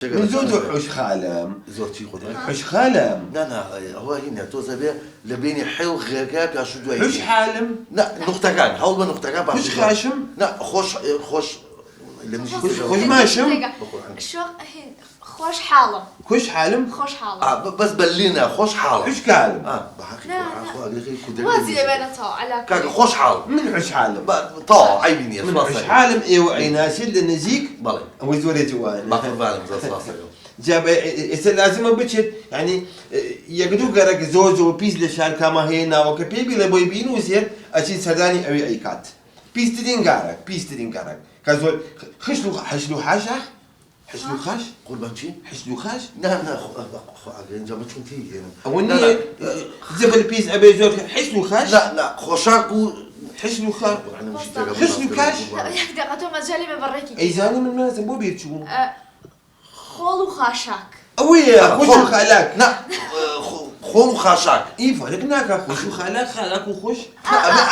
من زود حوش خالم زۆرتی خۆدای حوش خالم نانا ئەوە هینە تۆزە بێ لە بینی حێ و غێرگا پێش دوای حوش حالم نقطەکان هەوڵ بە نقطەکان باش حوش خاشم خۆش لە خوش ماشم خوش حاڵم خوش حالم خۆش حاڵم بەس بەلینە خۆش حاڵ حوش كالم وازی دەبێنێتەوە علاقە کاکە خۆش حاڵ من حوش حالم تەواو عیبی نییە من حوش حالم ايوه اي ناسي للنزيك بەڵێ او زوري جوان باقربانم زۆر سپاسەکەم جاب ئێستا لازمە بچێت ینی یەکدوو گەرەک زۆر پیس لە شارکامە هەیە ناوەکە پێی بی لە بۆی بینوسێت ئەچین سەردانی ئەوێ ئەیکات پیسترین گارێک کە زۆر خشت و حەشت و حاشە حشت و خاش قوربان چی؟ حشت و خاش نا ئەنجام چون تی ئەوە نییە زبل پیس ئەبێ زۆر حشت و خاش لا خۆشاک و حشت و خاش خشت و کاش دقە تۆ مەجای بە بەڕێکی ئەیزانی من نازم بۆ بێرچوو خۆڵ و خاشاک ئەوەیە خۆش و خالاک نا خۆڵ و خاشاک ئی فەرق ناکە خۆش و خالاک و خۆش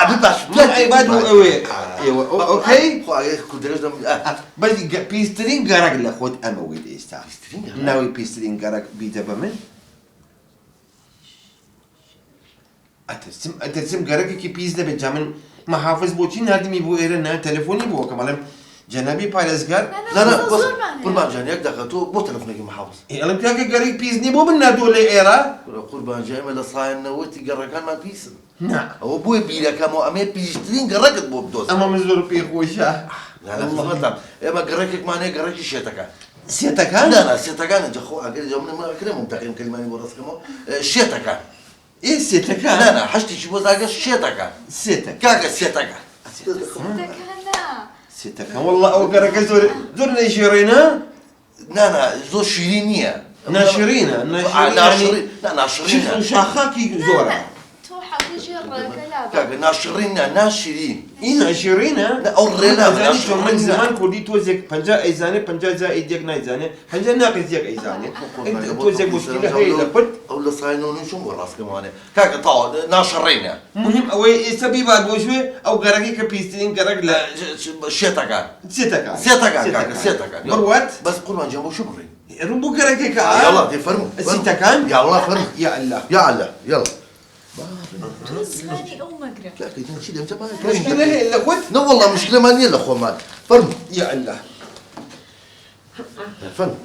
ئەبێ باش من عیباد و ئەوێ ئۆکەی کوردەش دەم بەڵی پیسترین گەڕک لە خۆت ئەمەوەی ئێستا ناوی پیسترین گەڕک بیدە بە من ئەتەرسم گەرەکێکی پیس دەبێت جا من مەحافظ بۆچی نردمی بۆ ئێرە نا تەلەفۆنی بۆ کە بەڵێم جەنابی پارێزگار قوربان جان یەک دەقە تۆ بۆ تەلەفۆنێکی محافظ ئەڵم کاکە گەرەی پیس نییە بۆ من نردووە لە ئێرە قوربان جان ئێمە لە سایەنەوەتی گەڕەکانمان پیسن نا ئەوە بۆیە بیرەکەمەوە ئەمێ پیشترین گەڕەکت بۆ بدۆزە ئەمە من زۆر پێخۆشە ئێمە گەڕێکێکمان هەیە گەڕێکی شێتەکان سێتەکان نانا سێتەکان جەخۆ ئەگەر منکرێ منتەقیم کلمانی بۆ ڕستکەمەوە شێتەکان ئێ سێتەکان نانا هەشتێکی بۆ زاگە شێتەکان سێتەکان کاکە سێتەکان سێتەکان وەڵڵا ئەو گەرەکە زۆر نەیشێڕێنە نانا زۆر شیرین نییە ناشرینە ناشرینە شاخاکی زۆرە تۆ حەقیقی ڕێگەلا کاکە ناشرینە ناشرین این ناشرینە ئەو ڕێلا من زمان کوردی تۆزێک 50 ئەیزانێ 50 زائید یەک نایزانێ 50 ناقص یەک ئەیزانێ تۆزێک مشکلە هەیە لە خۆت ئەو لە ساینۆنیشم بۆ ڕاستکەمانێ کاکە تاوا ناشڕینە مهم ئەوەی ئێستا بیبات بۆ شوێ ئەو گەرەکەی کە پیسترین گەرەک لە شێتەکان سێتەکان کاکە سێتەکان بڕوات بەس قوربان جان بۆ شو بڕین ڕوو بۆ گەرەکێکە يلا دي فرمو سيتكان يا الله فرمو يا الله يا الله يلا زمانی ئەو مەگرە لا كي تمشي لي انت ما مشكلة هي اللي خد لا والله مشكلة ما نيلا اخو مال فرمو يا الله فرمو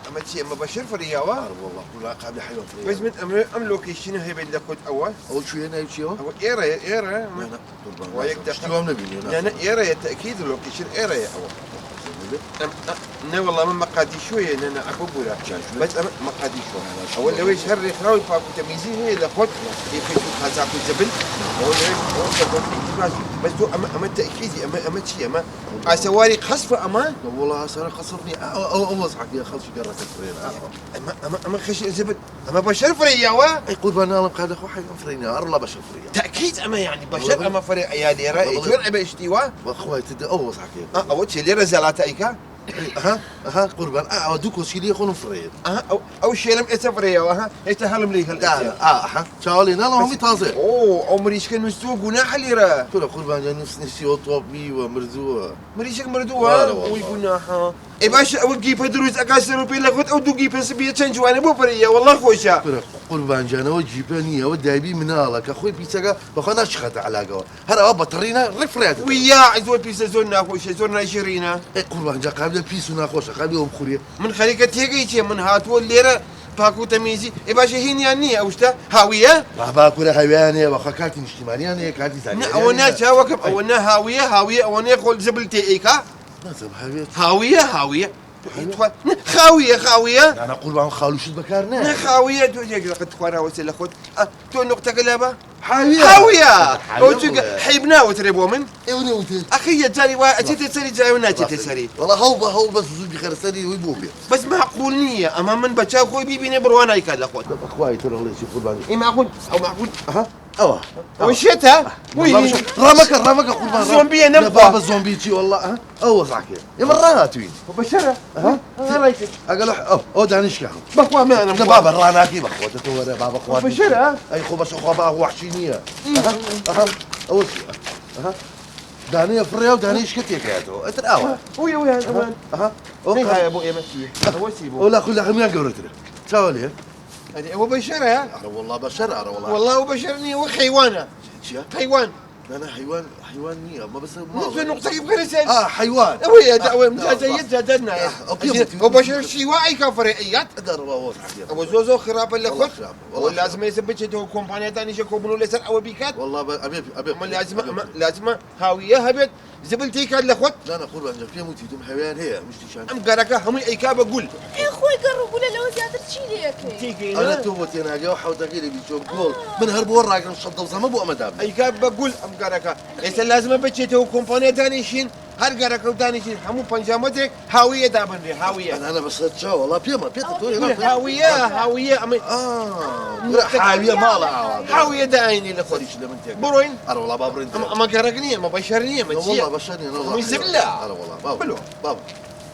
اما تشي اما بشر فرياوة والله كل قابل حلوه بس من ام لوكيشن هي بين لكود اول اول شيء هنا شيء هو ايرا وياك تشتوام نبي يعني ايرا تاكيد اللوكيشن ايرا اول لا والله من مقادي شويه انا اكو بولا بس مقادي شويه اول لو يشهر يخراوي فاكو تميزي هي لخد يفيد خازاكو الزبل اول بس تو اما تاكيدي اما شيء اما اسواري قصفه اما والله صار قصفني او اصحك يا خلص قرات الفرين اما خش الزبل اما بشر فريا وا اي قربان انا بقى اخو حي فرين ارلا بشر فرين تاكيد اما يعني بشر اما فريق يا ليرا شو ابي اشتيوا واخوي تدي او اصحك اول شيء ليرا زلات ايكا اها قربان دوكو شيلي خون فرين او شيء لم اسفريا ها يتهلم لي هلا ها شاولي لا هم تازه عمريش كان مستوق وناح ليرا كل قربان جا نفسي وطوبي ومرزوه مريشك مردوها ويقولنا اي باشا اول جيب دروز اكاسر بيلا خد او دو جيب سبيه تنجواني بو فريا والله خوشا قربان جانا وجيبانيه ودايبي منالك اخوي بيسا بخنا شخت علاقه هذا بطرينا رفرات ويا عزول بيسا زورنا خوشا زورنا شيرينا اي قربان جا قابل بيسونا خوشا قابل وبخوريه من خليك تيجي من هاتو الليره باكو تميزي اي باشا هين يعني اوشتا هاويه باكو هاويانه وخكاتي اجتماعيه كاتي ثانيه اونا شاوكب اونا هاويه اونا يقول زبلتي ايكا لازم هاويه خاويه انا قربان خالو شد بكارنا خاويه تو جاك قد خوارا وسلا خد تو نقطه قلابه هاويه او حيبنا وتربو من ايوني وانت اخي جاري واتيت تسري جاي وناتي تسري والله هو بس زوجي خير سري ويبوبي بس معقول نيه اما من بچا خوي بيبي بروانا يكاد خد اخوي ترى الله يشوف قربان اي معقول او معقول اوه وشيتها رمك قربان زومبي نبقى بابا زومبي شي والله اوه صحك يا مرات وين وبشرة رايك اقول او دانش كان بخوا ما انا بابا راناكي بخوا تو بابا اخوات بشرة اي خو بس اخو بابا وحشينيه اول شيء دانية فريا ودانية شكتي كاتو اتراوا ويا ويا كمان اها هاي اوكي ابو ايه مسيه هو سيبو ولا كل اخر مين قررت له تساوي هذه ابو بشر ها انا والله بشر انا والله والله وبشرني وحيوانه شيا حيوان انا حيوانية ما بس نصف النقطة كيف غير سن حيوان ويا دعوة مجازية زادنا أوكي. وبشر شيواعي كفرعيات ادر والله ابو زوزو خراب اللي والله خد خراب. والله ولا لازم يثبت تو كومبانيا ثانيه شكو بنو لسر او بيكات والله ابي ما لازم هاويه هبت زبلتي كان لخوت لا انا اقول ان في موتي دم حيوان هي مش تشان ام قركه هم اي كاب اقول يا خوي قرب ولا لو زيادة شي ليك تيجي انا توبتي انا جا وحاول تقيلي بيشوف جول من هرب وراك الشط وزما ابو مدام اي كاب بقول ام قركه ليس لازم بتشيتو كومبانيا ثانيه شين هر قركه ثاني شين هم بنجامتك هاويه دابن هاويه انا بس تشا والله بيما تقول هاويه ام حاويه ما لا هاويه دايني لخوت ليش لما انت بروين انا والله بابرين ما قرقني ما بشرني ما والله بشرني انا والله من زبلة. انا والله بابا